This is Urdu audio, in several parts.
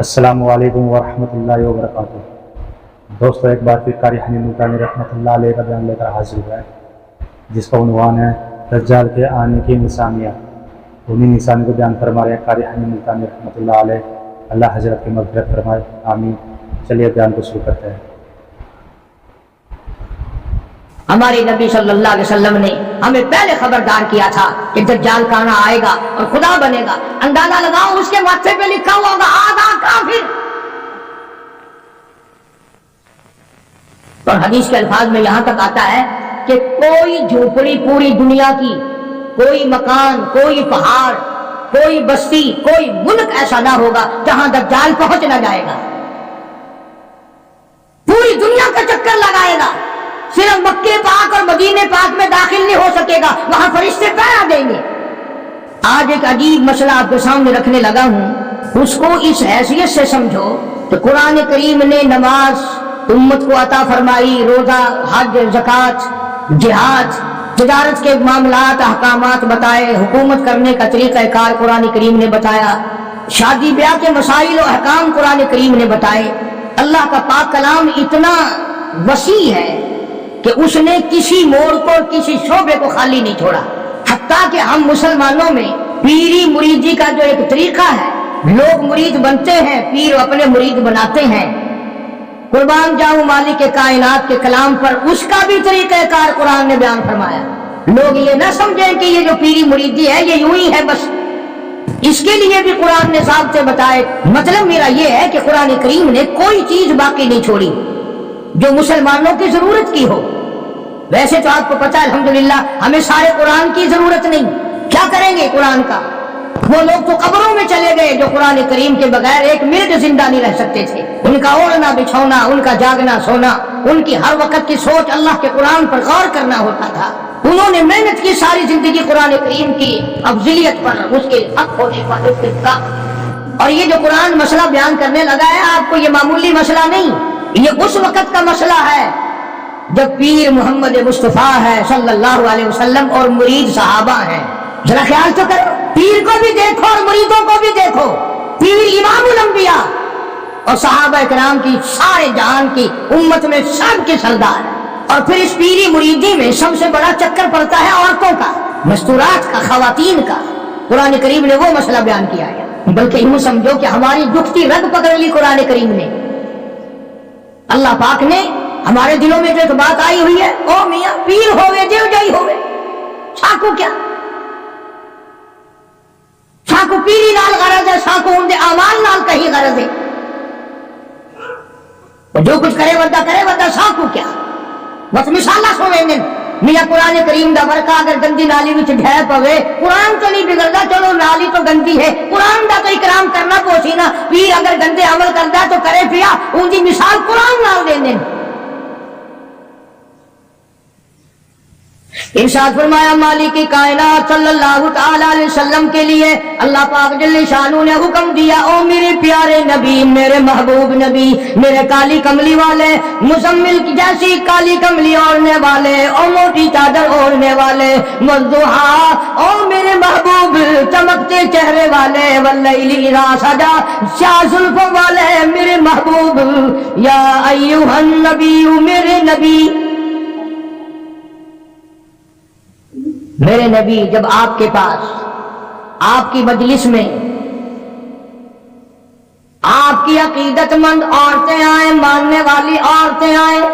السلام علیکم ورحمۃ اللہ وبرکاتہ۔ دوستو، ایک بار پھر قاری حنی ملتانی رحمۃ اللہ علیہ کا بیان لے کر حاضر ہوا ہے، جس کا عنوان ہے دجال کے آنے کی نشانیاں۔ انہیں نشانی کو بیان فرما رہے ہیں قاری حنی ملتانی رحمۃ اللہ علیہ۔ اللہ حضرت کی مغفرت فرمائے، آمین۔ چلیے بیان کو شروع کرتے ہیں۔ ہمارے نبی صلی اللہ علیہ وسلم نے ہمیں پہلے خبردار کیا تھا کہ دجال کا آنا آئے گا اور خدا بنے گا۔ اندازہ لگاؤ، اس کے ماتھے پہ لکھا ہوا ہوگا آدھا کافر۔ اور حدیث کے الفاظ میں یہاں تک آتا ہے کہ کوئی جھوپڑی پوری دنیا کی، کوئی مکان، کوئی پہاڑ، کوئی بستی، کوئی ملک ایسا نہ ہوگا جہاں دجال پہنچ نہ جائے گا۔ پوری دنیا کا چکر لگائے گا، صرف مکے پاک اور مدینے پاک میں داخل نہیں ہو سکے گا، وہاں فرشتے پہرا دیں گے۔ آج ایک عجیب مسئلہ آپ کے سامنے رکھنے لگا ہوں، اس کو اس حیثیت سے سمجھو کہ قرآن کریم نے نماز امت کو عطا فرمائی، روزہ، حج، زکوٰۃ، جہاد، تجارت کے معاملات، احکامات بتائے، حکومت کرنے کا طریقہ کار قرآن کریم نے بتایا، شادی بیاہ کے مسائل و احکام قرآن کریم نے بتائے۔ اللہ کا پاک کلام اتنا وسیع ہے کہ اس نے کسی موڑ کو، کسی شعبے کو خالی نہیں چھوڑا۔ حتیٰ کہ ہم مسلمانوں میں پیری مریدی کا جو ایک طریقہ ہے، لوگ مرید بنتے ہیں، پیر اپنے مرید بناتے ہیں۔ قربان جاؤں مالک کائنات کے کلام پر، اس کا بھی طریقہ کار قرآن نے بیان فرمایا۔ لوگ یہ نہ سمجھیں کہ یہ جو پیری مریدی ہے یہ یوں ہی ہے بس، اس کے لیے بھی قرآن نے ضابطے بتائے۔ مطلب میرا یہ ہے کہ قرآن کریم نے کوئی چیز باقی نہیں چھوڑی جو مسلمانوں کی ضرورت کی ہو۔ ویسے تو آپ کو پتہ ہے الحمدللہ ہمیں سارے قرآن کی ضرورت نہیں، کیا کریں گے قرآن کا؟ وہ لوگ تو قبروں میں چلے گئے جو قرآن کریم کے بغیر ایک منٹ زندہ نہیں رہ سکتے تھے۔ ان کا اوڑھنا بچھونا، ان کا جاگنا سونا، ان کی ہر وقت کی سوچ اللہ کے قرآن پر غور کرنا ہوتا تھا۔ انہوں نے محنت کی ساری زندگی قرآن کریم کی افضلیت پر، اس کے حق ہونے پر، اس کے کا۔ اور یہ جو قرآن مسئلہ بیان کرنے لگا ہے آپ کو، یہ معمولی مسئلہ نہیں، یہ اس وقت کا مسئلہ ہے جب پیر محمد مصطفیٰ ہے صلی اللہ علیہ وسلم اور مرید صحابہ ہیں۔ ذرا خیال تو کرو، پیر کو بھی دیکھو اور مریدوں کو بھی دیکھو۔ پیر امام الانبیاء اور صحابہ کرام کی، سارے جہان کی امت میں سب کے سردار۔ اور پھر اس پیری مریدی میں سب سے بڑا چکر پڑتا ہے عورتوں کا، مستورات کا، خواتین کا۔ قرآن کریم نے وہ مسئلہ بیان کیا ہے، بلکہ یوں سمجھو کہ ہماری دکھتی رگ پکڑ لی قرآن کریم نے۔ اللہ پاک نے ہمارے دلوں میں جو ایک بات آئی ہوئی ہے، او میاں پیر ہوئے دیو جائی ہوئے، ساکو کیا؟ ساکو پیری نال غرض ہے، ساکو ان دے اعمال نال کہیں غرض ہے۔ جو کچھ کرے ودا ساکو کیا؟ بس مثالہ سویں میاں قرآن کریم دا ورقہ اگر گندی نالی وچ ڈھہ پوے، قرآن تو نہیں بگڑدا، چلو نالی تو گندی ہے، قرآن دا تو اکرام کرنا پوسی نا۔ پیر اگر گندے عمل کردا تو کرے پیا، ان دی مثال قرآن نال دین۔ ارشاد فرمایا مالک کائنات صلی اللہ تعالی علیہ وسلم کے لیے اللہ پاک جل شانہ نے حکم دیا، او میرے پیارے نبی، میرے محبوب نبی، میرے کالی کملی والے، مزمل کی جیسی کالی کملی اوڑھنے والے، او موٹی چادر اوڑھنے والے، والضحیٰ، او میرے محبوب چمکتے چہرے والے، واللیل اذا سجا، سیاہ زلفوں والے میرے محبوب، یا ایھا النبی، میرے نبی، میرے نبی جب آپ کے پاس، آپ کی مجلس میں آپ کی عقیدت مند عورتیں آئیں، ماننے والی عورتیں آئیں،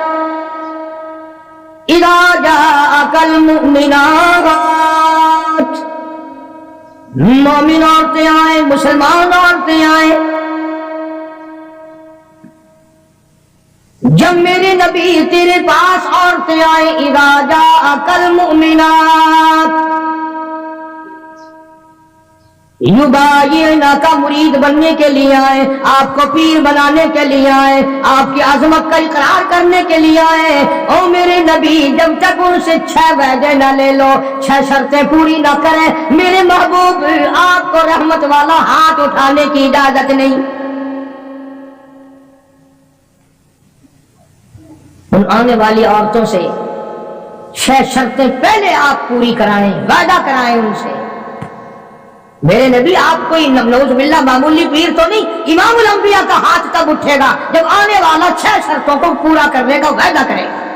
اذا جاءک المؤمنات، مومن عورتیں آئیں، مسلمان عورتیں آئیں، جب میرے نبی تیرے پاس عورتیں آئیں، اذا جاءک المؤمنات یبایعنک، مرید بننے کے لیے آئے، آپ کو پیر بنانے کے لیے آئے، آپ کی عظمت کا اقرار کرنے کے لیے آئے۔ او میرے نبی جب تک ان سے 6 وعدے نہ لے لو، 6 شرطیں پوری نہ کریں، میرے محبوب آپ کو رحمت والا ہاتھ اٹھانے کی اجازت نہیں۔ ان آنے والی عورتوں سے 6 شرطیں پہلے آپ پوری کرائیں، وعدہ کرائیں ان سے۔ میرے نبی آپ کوئی نوز باللہ معمولی پیر تو نہیں، امام الانبیاء کا ہاتھ تب اٹھے گا جب آنے والا 6 شرطوں کو پورا کرنے کا وعدہ کرے گا۔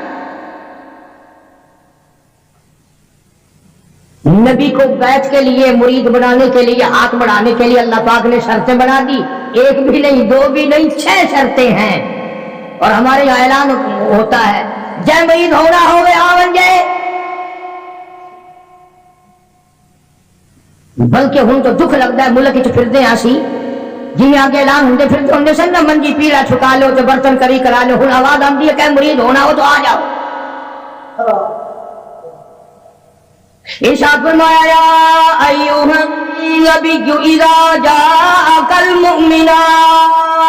نبی کو بیعت کے لیے، مرید بنانے کے لیے، ہاتھ بڑھانے کے لیے اللہ پاک نے شرطیں بنا دی، 1 بھی نہیں، 2 بھی نہیں، 6 شرطیں ہیں۔ اور ہمارے یہاں اعلان ہوتا ہے جے مرید ہونا ہوئے آون جائے، بلکہ ہوں تو دکھ لگتا ہے ملک پھردے آسی جی آگے اعلان ہوتے پھرتے ہونے سے نہ منجی پیڑا چھکا لو تو برتن کری کرا لو، ہوں آواز آتی ہے کہ مرید ہونا ہو تو آ جاؤ۔ ارشاد فرمایا یا ایھا النبی اذا جاءک المؤمنات،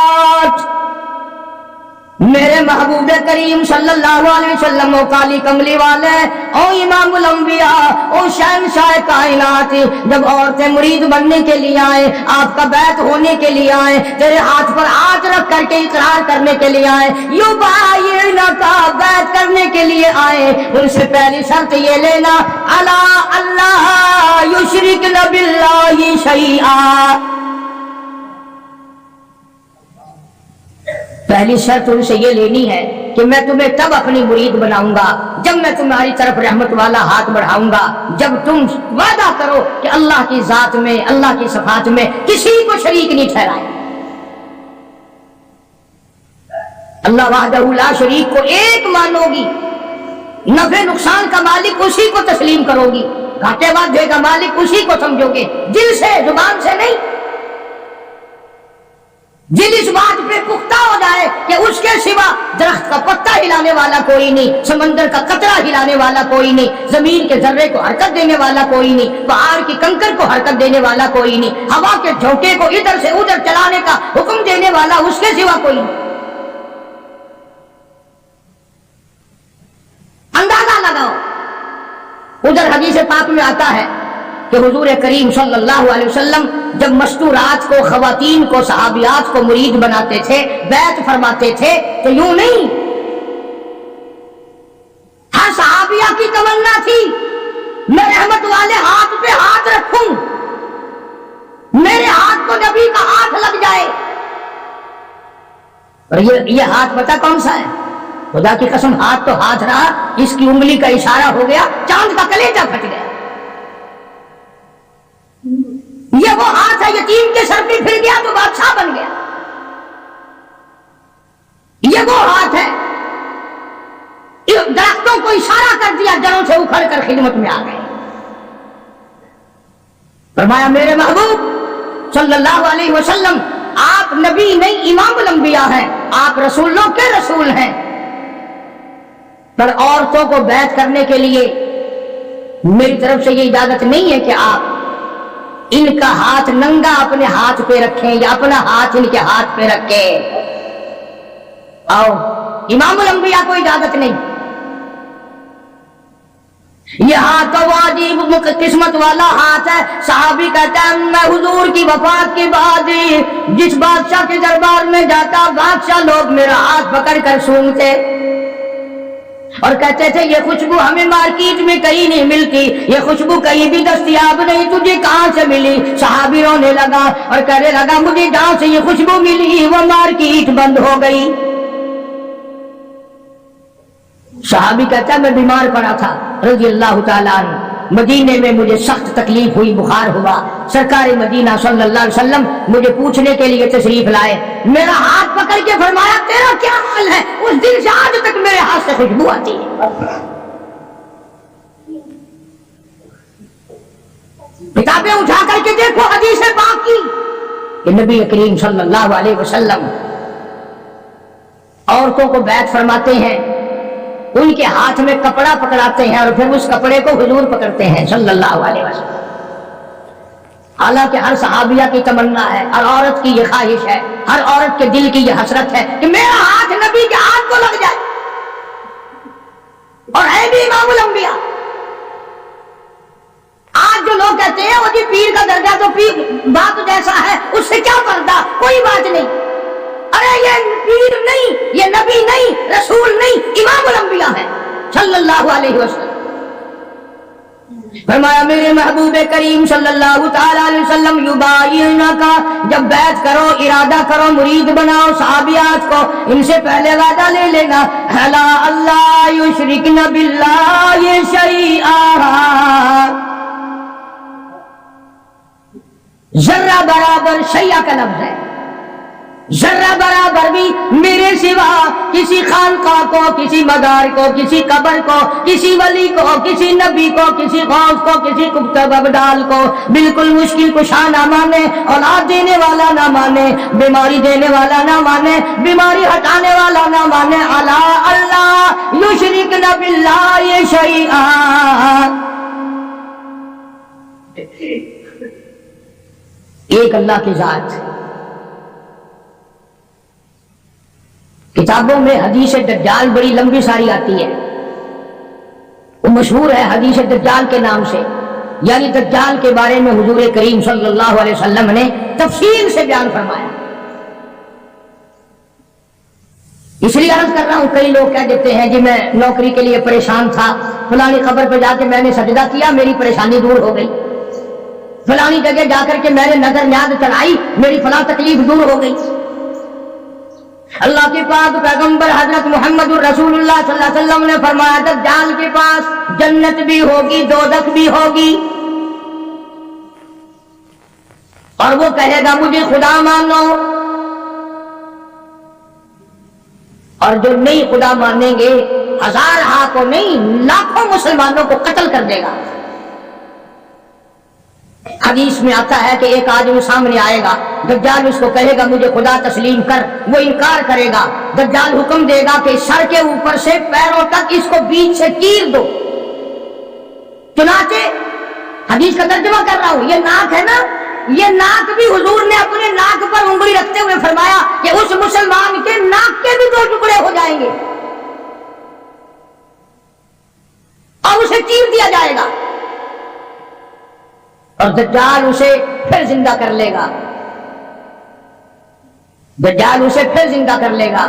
میرے محبوب کریم صلی اللہ علیہ وسلم، او کالی کملی والے، او امام الانبیاء، او شہنشاہ کائنات، جب عورتیں مرید بننے کے لیے آئیں، آپ کا بیعت ہونے کے لیے آئیں، تیرے ہاتھ پر ہاتھ رکھ کر کے اقرار کرنے کے لیے آئیں، یبایعنک، بیعت کرنے کے لیے آئیں، ان سے پہلی شرط یہ لینا الا اللہ یشرکن باللہ شیئا، پہلی شرط ان سے یہ لینی ہے کہ میں تمہیں تب اپنی مرید بناؤں گا جب میں تمہاری طرف رحمت والا ہاتھ بڑھاؤں گا، جب تم وعدہ کرو کہ اللہ کی ذات میں، اللہ کی صفات میں کسی کو شریک نہیں ٹھہرائے، اللہ وحدہ لا شریک کو ایک مانو گی، نفع نقصان کا مالک اسی کو تسلیم کرو گی، گھاٹے وعدے کا مالک اسی کو سمجھو گے، دل سے، زبان سے نہیں۔ جن اس بات پہ پختہ ہو جائے کہ اس کے سوا درخت کا پتا ہلانے والا کوئی نہیں، سمندر کا قطرہ ہلانے والا کوئی نہیں، زمین کے ذرے کو حرکت دینے والا کوئی نہیں، پہاڑ کی کنکر کو حرکت دینے والا کوئی نہیں، ہوا کے جھونکے کو ادھر سے ادھر چلانے کا حکم دینے والا اس کے سوا کوئی نہیں۔ اندازہ لگاؤ، ادھر حدیث پاک میں آتا ہے کہ حضور کریم صلی اللہ علیہ وسلم جب مستورات کو، خواتین کو، صحابیات کو مرید بناتے تھے، بیعت فرماتے تھے تو یوں نہیں، ہر صحابیہ کی تمنا تھی میں رحمت والے ہاتھ پہ ہاتھ رکھوں، میرے ہاتھ کو نبی کا ہاتھ لگ جائے۔ اور یہ ہاتھ پتہ کون سا ہے؟ خدا کی قسم ہاتھ تو ہاتھ رہا، اس کی انگلی کا اشارہ ہو گیا، چاند کا کلیجہ پھٹ گیا۔ یہ وہ ہاتھ ہے یتیم کے سر پہ پھر گیا تو بادشاہ بن گیا، یہ وہ ہاتھ ہے درختوں کو اشارہ کر دیا، جڑوں سے اکھڑ کر خدمت میں آ گئے۔ فرمایا میرے محبوب صلی اللہ علیہ وسلم آپ نبی نہیں، امام الانبیاء ہیں، آپ رسولوں کے رسول ہیں، پر عورتوں کو بیعت کرنے کے لیے میری طرف سے یہ اجازت نہیں ہے کہ آپ ان کا ہاتھ ننگا اپنے ہاتھ پہ رکھیں یا اپنا ہاتھ ان کے ہاتھ پہ رکھیں۔ آؤ، امام الانبیاء کو اجازت نہیں۔ یہ ہاتھ تو واجب قسمت والا ہاتھ ہے۔ صحابی کہتا ہے میں حضور کی وفات کے بعد جس بادشاہ کے دربار میں جاتا، بادشاہ لوگ میرا ہاتھ پکڑ کر سونگتے اور کہتے تھے یہ خوشبو ہمیں مارکیٹ میں کہیں نہیں ملتی، یہ خوشبو کہیں بھی دستیاب نہیں، تجھے کہاں سے ملی؟ صحابی رونے لگا اور کہنے لگا مجھے جہاں سے یہ خوشبو ملی وہ مارکیٹ بند ہو گئی۔ صحابی کہتا ہے میں بیمار پڑا تھا رضی اللہ تعالیٰ عنہ، مدینے میں مجھے سخت تکلیف ہوئی، بخار ہوا، سرکار مدینہ صلی اللہ علیہ وسلم مجھے پوچھنے کے لیے تشریف لائے، میرا ہاتھ پکڑ کے فرمایا تیرا کیا حال ہے؟ اس دن سے آج تک میرے ہاتھ سے خوشبو آتی ہے۔ کتابیں اٹھا کر کے دیکھو حدیث پاک کی کہ نبی کریم صلی اللہ علیہ وسلم عورتوں کو بیعت فرماتے ہیں، ان کے ہاتھ میں کپڑا پکڑاتے ہیں اور پھر اس کپڑے کو حضور پکڑتے ہیں صلی اللہ علیہ وسلم۔ حالانکہ ہر صحابیہ کی تمنا ہے، ہر عورت کی یہ خواہش ہے، ہر عورت کے دل کی یہ حسرت ہے کہ میرا ہاتھ نبی کے ہاتھ کو لگ جائے، اور ہے بھی امام الانبیاء۔ آج جو لوگ کہتے ہیں وہ جی پیر کا درجہ تو پیر بات جیسا ہے، اس سے کیا پردہ، کوئی بات نہیں، ارے یہ پیر نہیں، یہ نبی نہیں، رسول نہیں، امام الانبیاء ہے صلی اللہ علیہ وسلم۔ فرمایا میرے محبوب کریم صلی اللہ تعالی علیہ وسلم یبایعنک، جب بیعت کرو، ارادہ کرو، مرید بناؤ صحابیات کو، ان سے پہلے وعدہ لے لینا، الا اللہ یشرکن باللہ شیئا، ذرہ برابر شیعہ کا لفظ ہے، ذرہ برابر بھی میرے سوا کسی خانقاہ کو، کسی مزار کو، کسی قبر کو، کسی ولی کو، کسی نبی کو، کسی غوث کو، کسی کتب ابدال کو بالکل مشکل کشا نہ مانے، اولاد دینے والا نہ مانے، بیماری دینے والا نہ مانے، بیماری ہٹانے والا نہ مانے، الا اللہ یشرکن باللہ شیئا، ایک اللہ کی ذات۔ کتابوں میں حدیث دجال بڑی لمبی ساری آتی ہے، وہ مشہور ہے حدیث دجال کے نام سے، یعنی دجال کے بارے میں حضور کریم صلی اللہ علیہ وسلم نے تفصیل سے بیان فرمایا۔ اس لیے عرض کر رہا ہوں، کئی لوگ کہہ دیتے ہیں جی میں نوکری کے لیے پریشان تھا، فلانی قبر پہ جا کے میں نے سجدہ کیا، میری پریشانی دور ہو گئی، فلانی جگہ جا کر کے میں نے نظر نیاز چڑھائی، میری فلاں تکلیف دور ہو گئی۔ اللہ کے پاک پیغمبر حضرت محمد رسول اللہ صلی اللہ علیہ وسلم نے فرمایا دجال کے پاس جنت بھی ہوگی، دوزخ بھی ہوگی، اور وہ کہے گا مجھے خدا مانو، اور جو نہیں خدا مانیں گے ہزار کو نہیں لاکھوں مسلمانوں کو قتل کر دے گا۔ حدیث میں آتا ہے کہ ایک آدمی سامنے آئے گا، دجال اس کو کہے گا مجھے خدا تسلیم کر، وہ انکار کرے گا، دجال حکم دے گا کہ سر کے اوپر سے پیروں تک اس کو بیچ سے چیر دو۔ چنانچہ حدیث کا ترجمہ کر رہا ہوں، یہ ناک ہے نا، یہ ناک بھی حضور نے اپنے ناک پر انگلی رکھتے ہوئے فرمایا کہ اس مسلمان کے ناک کے بھی دو ٹکڑے ہو جائیں گے اور اسے چیر دیا جائے گا، اور دجال اسے پھر زندہ کر لے گا، دجال اسے پھر زندہ کر لے گا،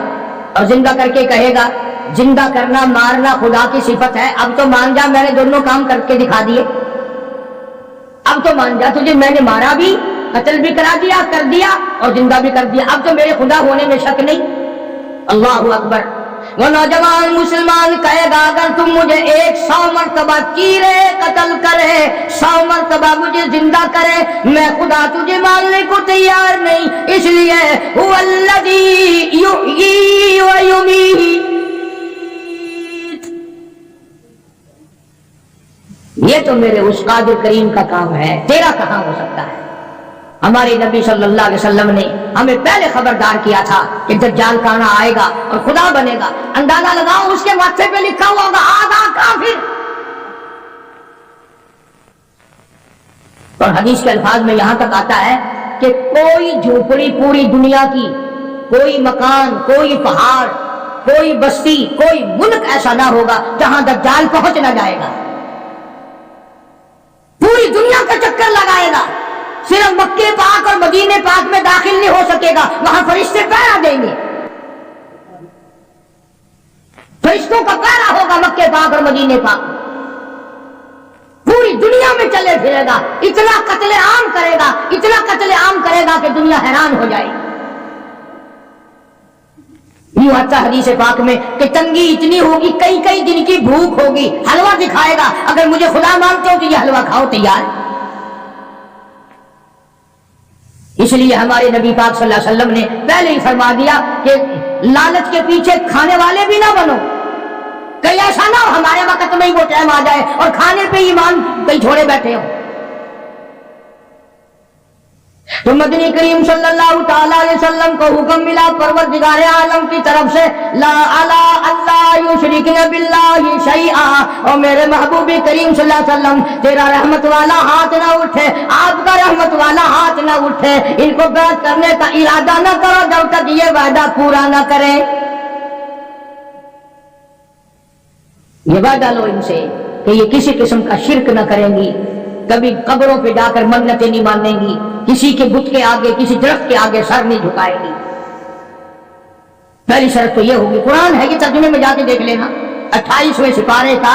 اور زندہ کر کے کہے گا زندہ کرنا مارنا خدا کی صفت ہے، اب تو مان جا، میں نے دونوں کام کر کے دکھا دیے، اب تو مان جا، تجھے میں نے مارا بھی، قتل بھی کرا دیا، کر دیا، اور زندہ بھی کر دیا، اب تو میرے خدا ہونے میں شک نہیں۔ اللہ اکبر۔ وہ نوجوان مسلمان کہے گا اگر تم مجھے 100 مرتبہ چیرے قتل کرے، 100 مرتبہ مجھے زندہ کرے، میں خدا تجھے ماننے کو تیار نہیں، اس لیے هو الذی یحیی و یمیت، یہ تو میرے اس قادر کریم کا کام ہے، تیرا کہاں ہو سکتا ہے۔ ہمارے نبی صلی اللہ علیہ وسلم نے ہمیں پہلے خبردار کیا تھا کہ دجال کانا آئے گا اور خدا بنے گا، اندازہ لگاؤ اس کے ماتھے پہ لکھا ہوا ہوگا آدھا کافر، اور حدیث کے الفاظ میں یہاں تک آتا ہے کہ کوئی جھوپڑی پوری دنیا کی، کوئی مکان، کوئی پہاڑ، کوئی بستی، کوئی ملک ایسا نہ ہوگا جہاں دجال پہنچ نہ جائے گا، پوری دنیا کا چکر لگائے گا، صرف مکے پاک اور مدینے پاک میں داخل نہیں ہو سکے گا، وہاں فرشتے پہرا دیں گے، فرشتوں کا پہرا ہوگا مکے پاک اور مدینے پاک، پوری دنیا میں چلے پھرے گا، اتنا قتل عام کرے گا، اتنا قتل عام کرے گا کہ دنیا حیران ہو جائے گی۔ یوں آتا حدیث پاک میں کہ تنگی اتنی ہوگی، کئی کئی دن کی بھوک ہوگی، حلوہ دکھائے گا، اگر مجھے خدا مانتے ہو تو یہ حلوہ کھاؤ، تیار۔ اس لیے ہمارے نبی پاک صلی اللہ علیہ وسلم نے پہلے ہی فرما دیا کہ لالچ کے پیچھے کھانے والے بھی نہ بنو، کہیں ایسا نہ ہو ہمارے وقت میں ہی وہ ٹائم آ جائے اور کھانے پہ ایمان کہیں چھوڑے بیٹھے ہو۔ تو مدنی کریم صلی اللہ تعالی علیہ وسلم کو حکم ملا پروردگار عالم کی طرف سے، لا الہ اللہ یشرکن باللہ شیئا، اور میرے محبوب کریم صلی اللہ علیہ وسلم تیرا رحمت والا ہاتھ نہ اٹھے، آپ کا رحمت والا ہاتھ نہ اٹھے، ان کو بیعت کرنے کا ارادہ نہ کرو جب تک یہ وعدہ پورا نہ کرے۔ یہ وعدہ لو ان سے کہ یہ کسی قسم کا شرک نہ کریں گی، کبھی قبروں پہ جا کر منتیں نہیں مانیں گی، کسی کے بت کے آگے، کسی درخت کے آگے سر نہیں جھکائے گی۔ پہلی شرط تو یہ ہوگی، قرآن ہے کہ ترجمے میں جا کے دیکھ لینا، 28ویں سپارے کا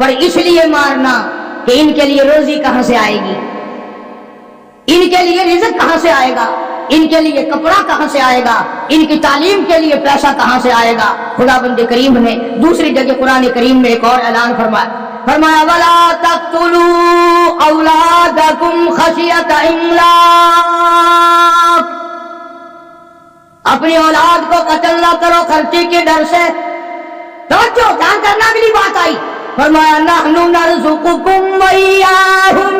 پر اس لیے مارنا کہ ان کے لیے روزی کہاں سے آئے گی، ان کے لیے رزق کہاں سے آئے گا، ان کے لیے کپڑا کہاں سے آئے گا، ان کی تعلیم کے لیے پیسہ کہاں سے آئے گا۔ خدا بند کریم نے دوسری جگہ قرآن کریم میں ایک اور اعلان فرمایا وَلَا تَقْتُلُوا أَوْلَادَكُمْ خَشْيَةَ إِمْلَاقٍ، اپنی اولاد کو قتل نہ کرو خرچے کے ڈر سے۔ توجہ، دھیان کرنا، اگلی بات آئی، فرمایا نَحْنُ نَرْزُقُكُمْ وَإِيَّاهُمْ،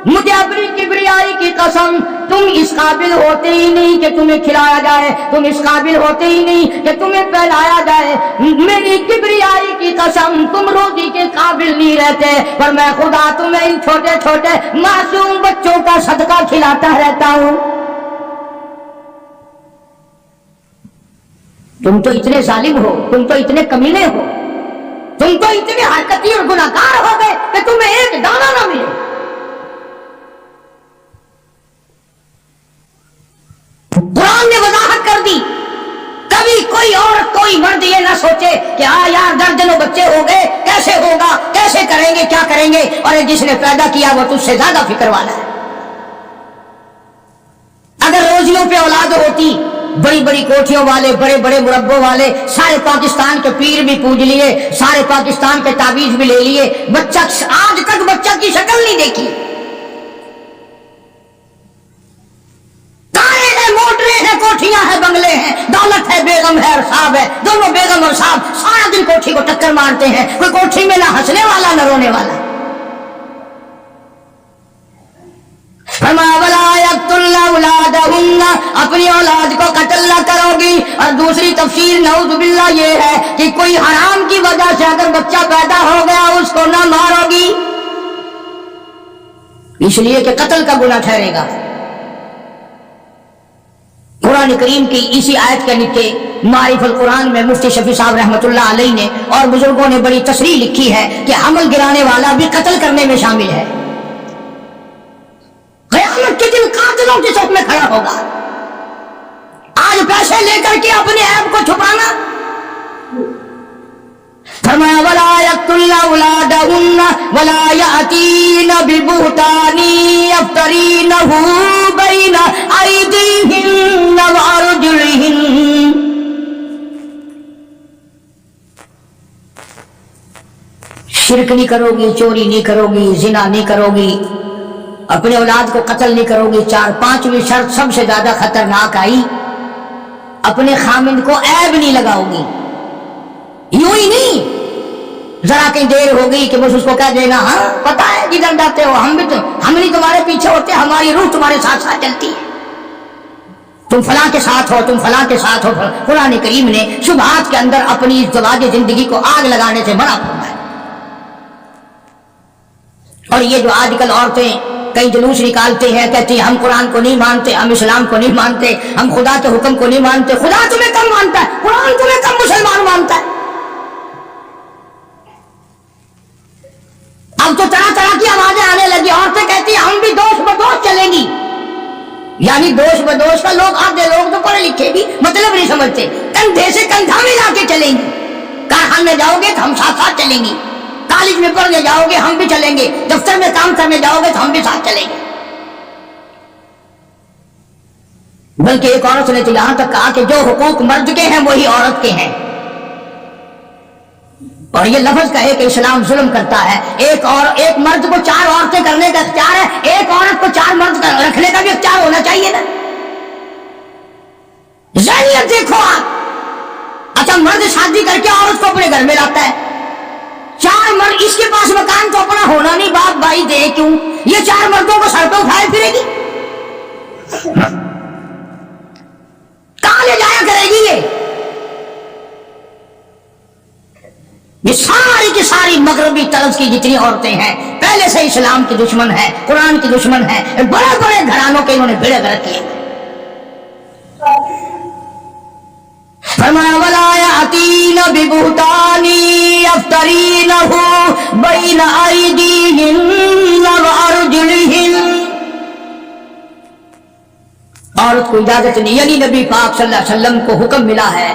مجھے اپنی کبریائی کی قسم، تم اس قابل ہوتے ہی نہیں کہ تمہیں کھلایا جائے، تم اس قابل ہوتے ہی نہیں کہ تمہیں پہلایا جائے، میری کبریائی کی قسم تم روزی کے قابل نہیں رہتے، پر میں خدا تمہیں ان چھوٹے چھوٹے معصوم بچوں کا صدقہ کھلاتا رہتا ہوں۔ تم تو اتنے ظالم ہو، تم تو اتنے کمینے ہو، تم تو اتنے حرکتی اور گناہگار ہو گئے کہ تمہیں ایک دانہ نہ ملے۔ قرآن نے وضاحت کر دی، کبھی کوئی عورت کوئی مرد یہ نہ سوچے کہ یار درجنوں بچے ہو گئے، کیسے ہوگا، کیسے کریں گے، کیا کریں گے، اور جس نے پیدا کیا وہ تجھ سے زیادہ فکر والا ہے۔ اگر روزیوں پہ اولاد ہوتی، بڑی بڑی کوٹھیوں والے، بڑے بڑے مربوں والے سارے پاکستان کے پیر بھی پوج لیے، سارے پاکستان کے تعویذ بھی لے لیے، بچہ آج تک بچہ کی شکل نہیں دیکھی، کوٹھیاں ہیں، بنگلے ہیں، دولت ہے، بیگم ہے اور صاحب ہے، دونوں بیگم اور صاحب سارا دن کوٹھی کو ٹکر مارتے ہیں، کوئی کوٹھی میں نہ ہنسنے والا نہ رونے والا۔ فرمایا وَلَا يَقْتُلْنَ أَوْلَادَهُنَّ، اپنی اولاد کو قتل نہ کرو گی۔ اور دوسری تفسیر نعوذ باللہ یہ ہے کہ کوئی حرام کی وجہ سے اگر بچہ پیدا ہو گیا اس کو نہ مارو گی، اس لیے کہ قتل کا گناہ ٹھہرے گا۔ قرآن کریم کی اسی آیت کے نیچے معارف القرآن میں مفتی شفیع صاحب رحمۃ اللہ علیہ نے اور بزرگوں نے بڑی تصریح لکھی ہے کہ حمل گرانے والا بھی قتل کرنے میں شامل ہے۔ قیامت کے دن قاتلوں کی صف میں کھڑا ہوگا۔ آج پیسے لے کر کے اپنے عیب کو چھپانا، فرمایا وَلَا يَقْتُلْنَ أَوْلَادَهُنَّ وَلَا يَأْتِينَ بِبُهْتَانٍ يَفْتَرِينَهُ بَيْنَ أَيْدِيهِنَّ وَأَرْجُلِهِنَّ، شرک نہیں کرو گی، چوری نہیں کرو گی، زنا نہیں کرو گی، اپنے اولاد کو قتل نہیں کرو گی۔ پانچویں شرط سب سے زیادہ خطرناک آئی، اپنے خامند کو عیب نہیں لگاؤ گی۔ یوں ہی نہیں ذرا کہیں دیر ہو گئی کہ بس اس کو کہہ دینا ہاں پتہ ہے جدھر جاتے ہو ہم نہیں تمہارے پیچھے ہوتے، ہماری روح تمہارے ساتھ ساتھ چلتی ہے، تم فلاں کے ساتھ ہو، تم فلاں کے ساتھ ہو۔ قرآن کریم نے شبہات کے اندر اپنی ازدواج زندگی کو آگ لگانے سے منع فرمایا۔ اور یہ جو آج کل عورتیں کئی جلوس نکالتے ہیں، کہتی ہیں ہم قرآن کو نہیں مانتے، ہم اسلام کو نہیں مانتے، ہم خدا کے حکم کو نہیں مانتے۔ خدا تمہیں کم مانتا ہے، قرآن تمہیں کم مسلمان مانتا ہے۔ اب تو طرح طرح کی آوازیں آنے لگی، عورتیں کہتی ہیں ہم بھی دوش بدوش چلیں گی، یعنی دوش بدوش کا لوگ آدھے لوگ تو پڑھے لکھے بھی مطلب نہیں سمجھتے، کندھے سے کندھا ملا کے چلیں گی، کارخانے میں جاؤ گے تو ہم ساتھ ساتھ چلیں گی، کالج میں پڑھنے جاؤ گے ہم بھی چلیں گے، دفتر میں کام کرنے جاؤ گے تو ہم بھی ساتھ چلیں گے۔ بلکہ ایک عورت نے تو یہاں تک کہا کہ جو حقوق مرد کے ہیں وہی عورت کے ہیں، اور یہ لفظ کہے کہ اسلام ظلم کرتا ہے، ایک مرد کو 4 عورتیں کرنے کا اختیار ہے، ایک عورت کو 4 مرد رکھنے کا بھی اختیار ہونا چاہیے نا۔ ذہنیت دیکھو آپ، اچھا مرد شادی کر کے عورت کو اپنے گھر میں لاتا ہے، 4 مرد، اس کے پاس مکان تو اپنا ہونا نہیں، باپ بھائی دے کیوں، یہ 4 مردوں کو سر پہ اٹھائے پھرے گی، کہاں لے جایا کرے گی؟ یہ ساری کی ساری مغربی طرز کی جتنی عورتیں ہیں پہلے سے اسلام کی دشمن ہیں، قرآن کی دشمن ہیں، بڑے بڑے گھرانوں کے انہوں نے بھیڑے کر کیے۔ فرمایا وَلَا يَأْتِينَ بِبُهْتَانٍ يَفْتَرِينَهُ بَيْنَ أَيْدِيهِنَّ وَأَرْجُلِهِنَّ، عورت کو اجازت نہیں، یعنی نبی پاک صلی اللہ علیہ وسلم کو حکم ملا ہے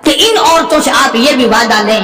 کہ ان عورتوں سے آپ یہ بھی وعدہ لیں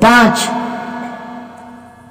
5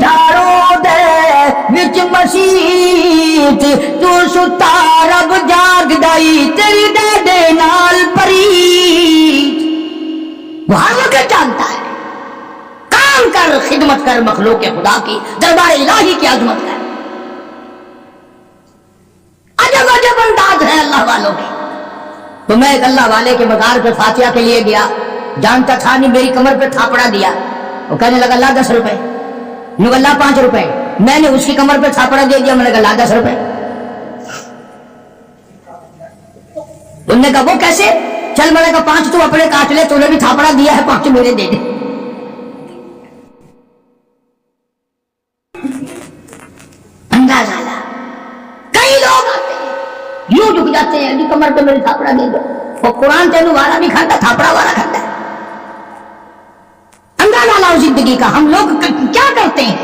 دھارو دے وچ مسیت تو ستا رب جاگ دائی تیری دے دے نال پرید. وہ ہر وقت جانتا ہے. کام کر، خدمت کر مخلوق خدا کی، دربار الہی کی عظمت کر. عجب عجب انداز ہے اللہ والوں کے. تو میں ایک اللہ والے کے مزار پہ فاتحہ کے لیے گیا، جانتا تھا نہیں، میری کمر پہ تھاپڑا دیا. وہ کہنے لگا لا 10 روپے، میں کہا لا 5 روپے. میں نے اس کی کمر پہ تھاپڑا دے دیا، میں نے کہا لا 10 روپے. انہوں نے کہا وہ کیسے؟ چل میں نے کہا 5 تو اپنے کاٹ لے، تو نے بھی تھاپڑا دیا ہے، 5 میرے دے دے. اندازہ لا. کئی لوگ آتے ہیں یوں جھک جاتے ہیں، جی کمر پہ میری تھاپڑا دے دو. وہ قرآن تینوں والا نہیں کھاتا، تھاپڑا والا کھاتا ہے. اندازہ لاؤ زندگی کا. ہم لوگ کیا کرتے ہیں؟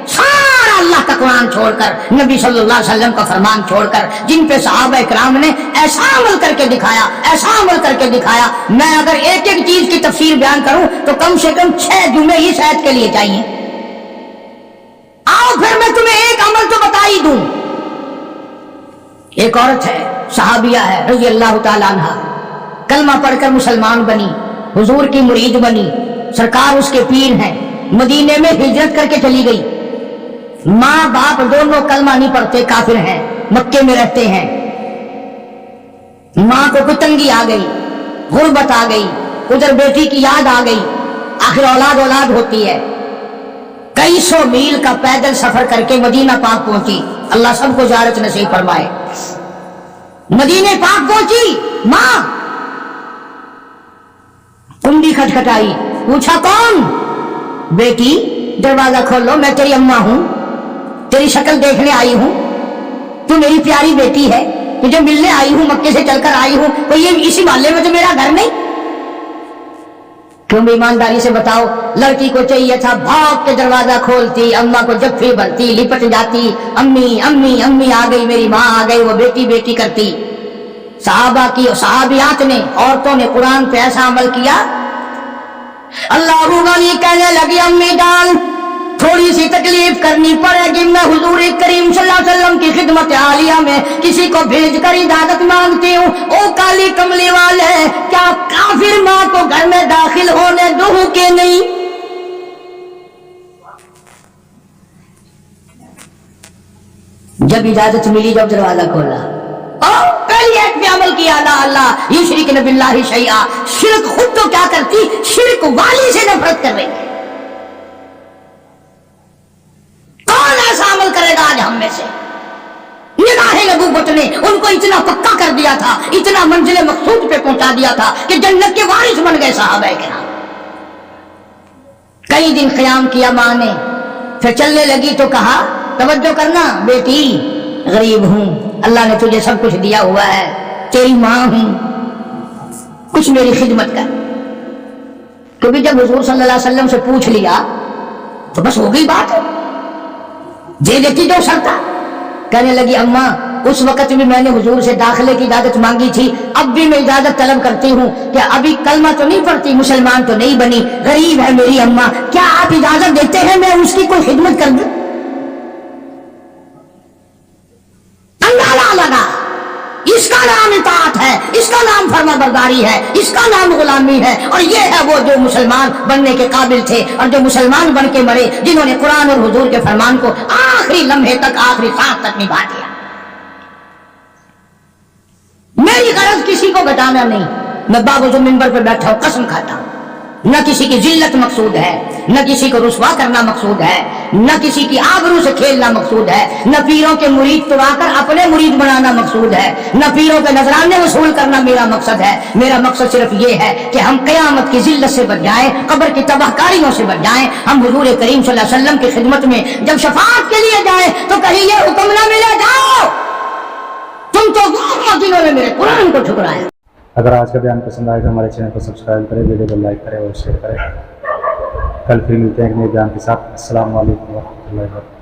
سارا اللہ کا قرآن چھوڑ کر، نبی صلی اللہ علیہ وسلم کا فرمان چھوڑ کر، جن پہ صحابہ اکرام نے ایسا عمل کر کے دکھایا، ایسا عمل کر کے دکھایا. میں اگر ایک ایک چیز کی تفسیر بیان کروں تو کم سے کم 6 جمعے اس آیت کے لیے چاہیے. آؤ پھر میں تمہیں ایک عمل تو بتا ہی دوں. ایک عورت ہے، صحابیہ ہے رضی اللہ تعالیٰ عنہ، کلمہ پڑھ کر مسلمان بنی، حضور کی مرید بنی، سرکار اس کے پیر ہیں. مدینے میں ہجرت کر کے چلی گئی. ماں باپ دونوں کلمہ نہیں پڑھتے، کافر ہیں، مکے میں رہتے ہیں. ماں کو کوئی تنگی آ گئی، غربت آ گئی، ادھر بیٹی کی یاد آ گئی. آخر اولاد ہوتی ہے. کئی 100 میل کا پیدل سفر کر کے مدینہ پاک پہنچی. اللہ سب کو زیارت نصیب فرمائے. مدینہ پاک پہنچی، ماں کنڈی کھٹکھٹائی، پوچھا کون؟ بیٹی دروازہ کھولو، میں تیری اماں ہوں، تیری شکل دیکھنے آئی ہوں، تو میری پیاری بیٹی ہے، تجھے ملنے آئی ہوں، مکے سے چل کر آئی ہوں. کوئی یہ اسی محلے میں تو میرا گھر نہیں؟ کیوں؟ ایمانداری سے بتاؤ. لڑکی کو چاہیے تھا بھاگ کے دروازہ کھولتی، اماں کو جفی بھرتی، لپٹ جاتی، امی امی امی آ گئی، میری ماں آ گئی، وہ بیٹی بیٹی کرتی. صحابہ کی صحابیات نے، عورتوں نے قرآن پہ ایسا عمل کیا. اللہ غنی کہنے لگی امی جان تھوڑی سی تکلیف کرنی پڑے گی، میں حضور کریم صلی اللہ علیہ وسلم کی خدمت عالیہ میں کسی کو بھیج کر اجازت مانگتی ہوں. او کالی کملی والے، کیا کافر ماں کو گھر میں داخل ہونے دوں کہ نہیں؟ جب اجازت ملی، جب دروازہ کھولا، پہلی ایک پہ عمل کیا، لا اللہ یشرکن باللہ شیئا. شرک خود تو کیا کرتی، شرک والی سے نفرت کر رہی ہے. کون ایسا عمل کرے گا آج ہم میں سے؟ نگاہ نبوت نے ان کو اتنا پکا کر دیا تھا، اتنا منزل مقصود پہ پہنچا دیا تھا کہ جنت کے وارث بن گئے صحابہ کرام. کئی دن قیام کیا ماں نے، پھر چلنے لگی تو کہا توجہ کرنا بیٹی، غریب ہوں، اللہ نے تجھے سب کچھ دیا ہوا ہے، تیری ماں ہوں، کچھ میری خدمت کر. کیونکہ جب حضور صلی اللہ علیہ وسلم سے پوچھ لیا تو بس ہو گئی بات، دے دیتی جو سر تھا. کہنے لگی اماں اس وقت بھی میں نے حضور سے داخلے کی اجازت مانگی تھی، اب بھی میں اجازت طلب کرتی ہوں کہ ابھی کلمہ تو نہیں پڑھتی، مسلمان تو نہیں بنی، غریب ہے میری اماں، کیا آپ اجازت دیتے ہیں میں اس کی کوئی خدمت کر دوں؟ اندازہ لگا، اس کا نام اطاعت ہے، اس کا نام فرما برداری ہے، اس کا نام غلامی ہے. اور یہ ہے وہ جو مسلمان بننے کے قابل تھے اور جو مسلمان بن کے مرے، جنہوں نے قرآن اور حضور کے فرمان کو آخری لمحے تک، آخری سانس تک نبھا دیا. میری غرض کسی کو گھٹانا نہیں. میں باوجود منبر پہ بیٹھا ہوں، قسم کھاتا ہوں، نہ کسی کی ذلت مقصود ہے، نہ کسی کو رسوا کرنا مقصود ہے، نہ کسی کی آبرو سے کھیلنا مقصود ہے، نہ پیروں کے مرید توڑا کر اپنے مرید بنانا مقصود ہے، نہ پیروں کے نذرانے وصول کرنا میرا مقصد ہے. میرا مقصد صرف یہ ہے کہ ہم قیامت کی ذلت سے بچ جائیں، قبر کی تباہ کاریوں سے بچ جائیں. ہم حضور کریم صلی اللہ علیہ وسلم کی خدمت میں جب شفاعت کے لیے جائیں تو کہیں یہ حکم نہ ملے جاؤ تم تو وہ ہو جنہوں نے میرے قرآن کو ٹھکرایا. اگر آج کا بیان پسند آئے تو ہمارے چینل کو سبسکرائب کریں، ویڈیو کو لائک کریں اور شیئر کریں. کل پھر ملتے ہیں ایک نئے بیان کے ساتھ. السلام علیکم ورحمۃ اللہ وبرکاتہ.